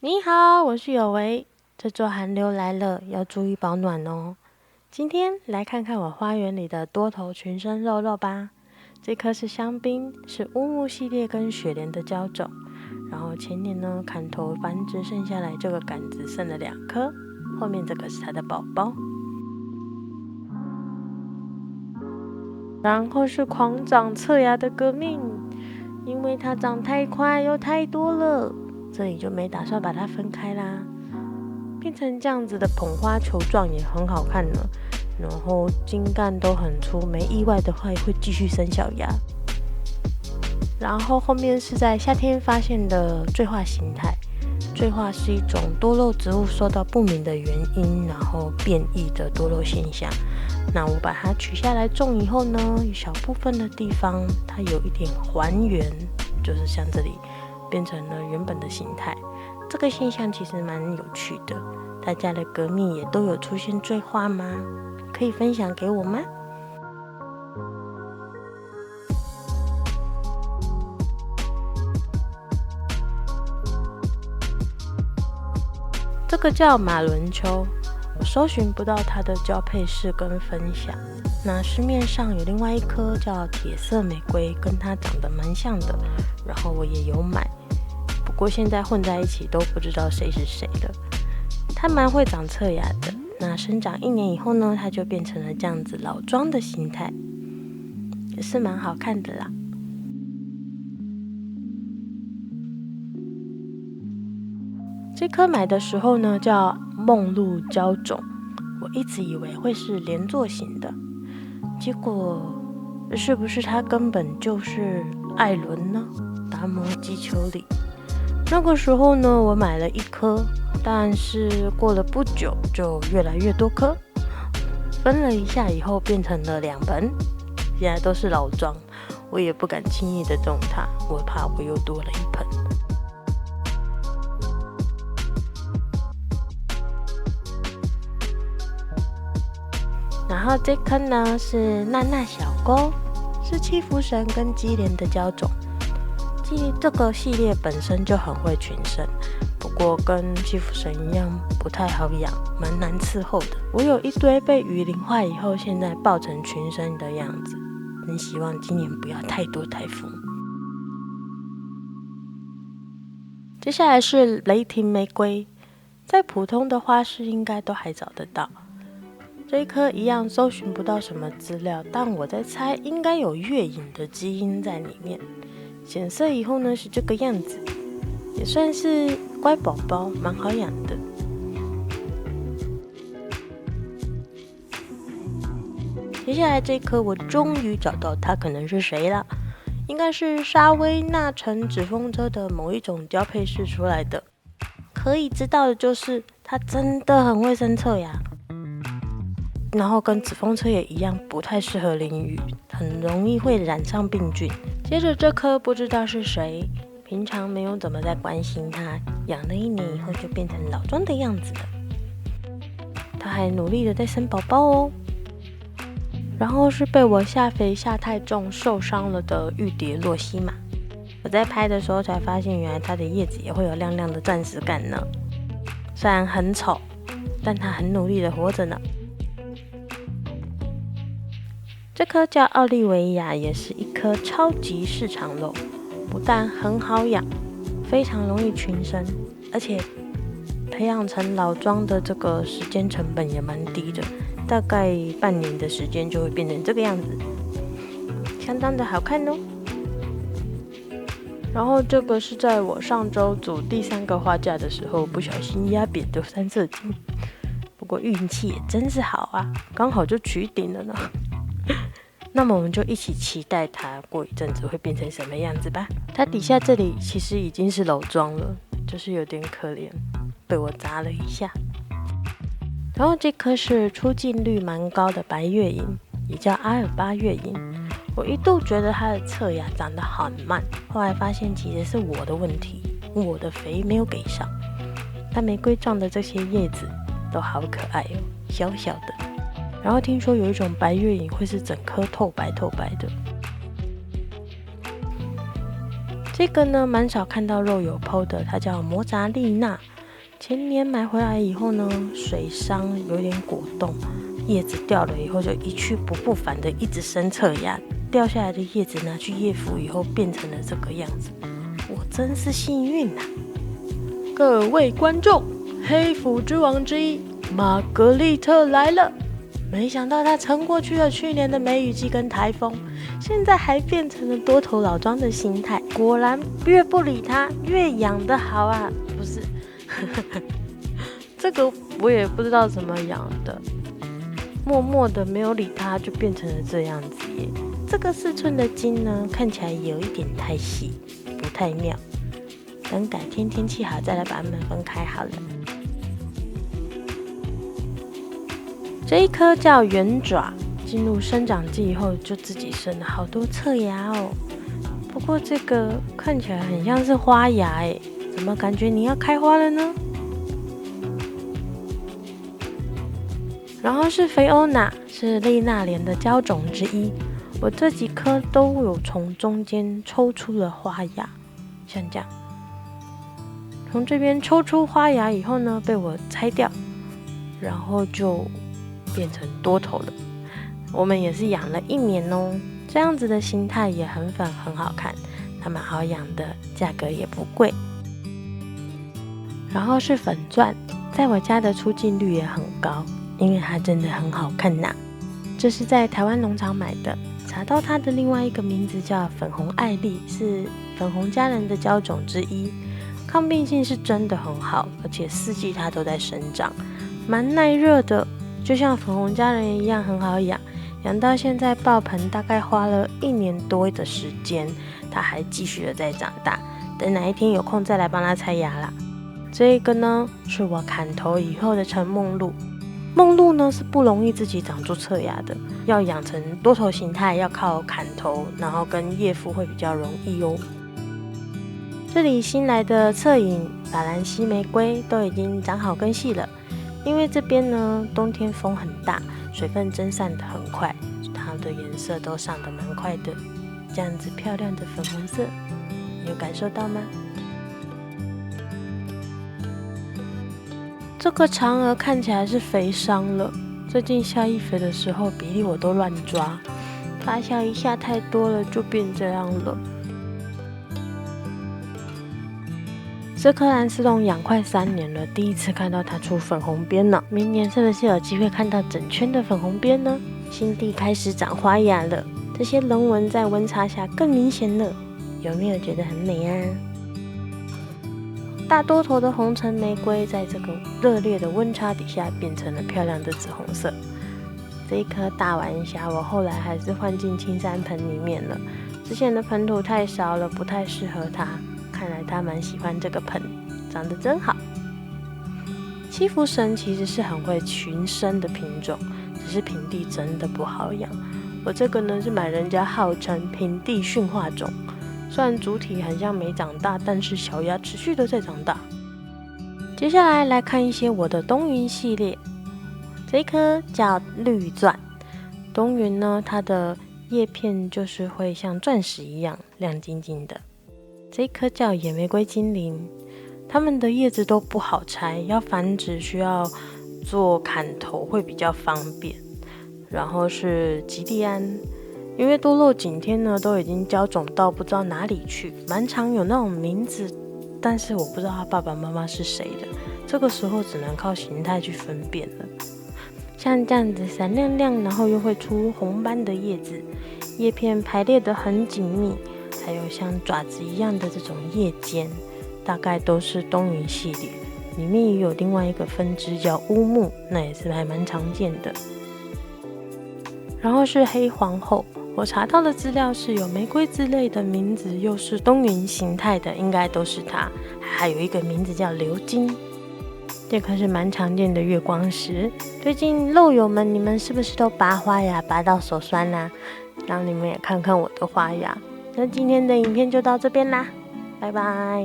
你好，我是有为。这周寒流来了，要注意保暖哦。今天来看看我花园里的多头群生肉肉吧。这颗是香槟，是乌木系列跟雪莲的交种。然后前年呢砍头繁殖剩下来这个杆子剩了2颗，后面这个是它的宝宝。然后是狂长侧芽的革命，因为它长太快又太多了，这里就没打算把它分开啦。变成这样子的捧花球状也很好看呢，然后茎干都很粗，没意外的话也会继续生小芽。然后后面是在夏天发现的缀化形态，缀化是一种多肉植物受到不明的原因然后变异的多肉现象。那我把它取下来种以后呢，有小部分的地方它有一点还原，就是像这里变成了原本的形态。这个现象其实蛮有趣的，大家的革命也都有出现缀化吗？可以分享给我吗？这个叫马伦丘，我搜寻不到它的交配式跟分享。那市面上有另外一颗叫铁色玫瑰，跟它长得蛮像的，然后我也有买，不过现在混在一起都不知道谁是谁了。它蛮会长侧芽的，那生长1年以后呢，它就变成了这样子老桩的形态，也是蛮好看的啦。这颗买的时候呢，叫梦露胶种，我一直以为会是连座型的，结果是不是它根本就是艾伦呢？达摩基丘里。那个时候呢，我买了1颗，但是过了不久就越来越多颗，分了一下以后变成了2盆，现在都是老桩，我也不敢轻易的动它，我怕我又多了1盆。然后这颗呢是娜娜小钩，是七福神跟基莲的交种。这个系列本身就很会群生，不过跟七福神一样不太好养，蛮难伺候的。我有一堆被雨淋坏以后，现在爆成群生的样子，很希望今年不要太多台风。接下来是雷霆玫瑰，在普通的花市应该都还找得到。这一颗一样搜寻不到什么资料，但我在猜应该有月影的基因在里面。显色以后呢是这个样子，也算是乖宝宝，蛮好养的。接下来这颗我终于找到它可能是谁了，应该是沙威纳城纸风车的某一种交配式出来的。可以知道的就是它真的很会生侧芽，然后跟纸风车也一样，不太适合淋雨，很容易会染上病菌。接着这颗不知道是谁，平常没有怎么在关心它，养了1年以后就变成老桩的样子了。它还努力的在生宝宝哦。然后是被我下肥下太重受伤了的玉蝶洛西玛，我在拍的时候才发现，原来它的叶子也会有亮亮的钻石感呢。虽然很丑，但它很努力的活着呢。这颗叫奥利维亚，也是一颗超级市场肉，不但很好养，非常容易群生，而且培养成老桩的这个时间成本也蛮低的，大概半年的时间就会变成这个样子，相当的好看哦。然后这个是在我上周组第3个花架的时候不小心压扁的3色堇，不过运气也真是好啊，刚好就取顶了呢。那么我们就一起期待它过一阵子会变成什么样子吧。它底下这里其实已经是老桩了，就是有点可怜，被我砸了一下。然后这颗是出镜率蛮高的白月影，也叫阿尔巴月影。我一度觉得它的侧芽长得很慢，后来发现其实是我的问题，我的肥没有给上。它玫瑰状的这些叶子都好可爱哦，小小的。然后听说有一种白月影会是整颗透白透白的。这个呢蛮少看到肉友 PO 的，它叫摩扎丽娜。前年买回来以后呢，水伤有点果冻，叶子掉了以后就一去不复返的一直生侧芽，掉下来的叶子拿去叶府以后变成了这个样子，我真是幸运啊！各位观众，黑府之王之一玛格丽特来了，没想到他撑过去了去年的梅雨季跟台风，现在还变成了多头老庄的心态，果然越不理他越养得好啊！不是这个我也不知道怎么养的，默默的没有理它，就变成了这样子耶。这个4寸的茎呢，看起来有一点太细，不太妙。等改天天气好再来把它们分开好了。这一颗叫圆爪，进入生长季以后就自己生了好多侧芽哦。不过这个看起来很像是花芽耶，怎么感觉你要开花了呢？然后是菲欧娜，是丽娜莲的娇种之一。我这几颗都有从中间抽出了花芽，像这样。从这边抽出花芽以后呢，被我拆掉，然后就变成多头了。我们也是养了1年哦，这样子的形态也很粉，很好看，它蛮好养的，价格也不贵。然后是粉钻，在我家的出镜率也很高，因为它真的很好看呐。这是在台湾农场买的，查到它的另外一个名字叫粉红艾丽，是粉红佳人的娇种之一，抗病性是真的很好，而且4季它都在生长，蛮耐热的，就像粉红佳人一样很好养。养到现在爆盆大概花了1年多的时间，它还继续的在长大，等哪一天有空再来帮它拆芽啦。这个呢是我砍头以后的陈梦露，梦露呢是不容易自己长出侧芽的，要养成多头形态要靠砍头，然后跟叶附会比较容易哦。这里新来的侧影法兰西玫瑰都已经长好根系了，因为这边呢冬天风很大，水分蒸散的很快，它的颜色都上得蛮快的，这样子漂亮的粉红色，有感受到吗？这个嫦娥看起来是肥伤了，最近下一肥的时候比例我都乱抓，发酵一下太多了就变这样了。这颗蓝丝绒养快3年了，第一次看到它出粉红边呢，明年是不是有机会看到整圈的粉红边呢？新地开始长花芽了，这些棱纹在温差下更明显了，有没有觉得很美啊？大多头的红橙玫瑰在这个热烈的温差底下变成了漂亮的紫红色。这一颗大晚霞我后来还是换进青山盆里面了，之前的盆土太少了，不太适合它，看来它蛮喜欢这个盆，长得真好。七福神其实是很会群生的品种，只是平地真的不好养。我这个呢是买人家号称平地驯化种，虽然主体很像没长大，但是小芽持续的在长大。接下来来看一些我的冬云系列，这一颗叫绿钻。冬云呢，它的叶片就是会像钻石一样亮晶晶的。这一颗叫野玫瑰精灵，它们的叶子都不好拆，要繁殖需要做砍头会比较方便。然后是吉利安，因为多肉景天呢都已经交种到不知道哪里去，蛮常有那种名字，但是我不知道他爸爸妈妈是谁的，这个时候只能靠形态去分辨了。像这样子闪亮亮，然后又会出红斑的叶子，叶片排列得很紧密，还有像爪子一样的这种叶尖，大概都是冬云系列。里面也有另外一个分支叫乌木，那也是还蛮常见的。然后是黑皇后，我查到的资料是有玫瑰之类的名字，又是冬云形态的，应该都是它。还有一个名字叫鎏金，这颗是蛮常见的月光石。最近肉友们，你们是不是都拔花芽拔到手酸啦？让你们也看看我的花芽。那今天的影片就到这边啦，拜拜。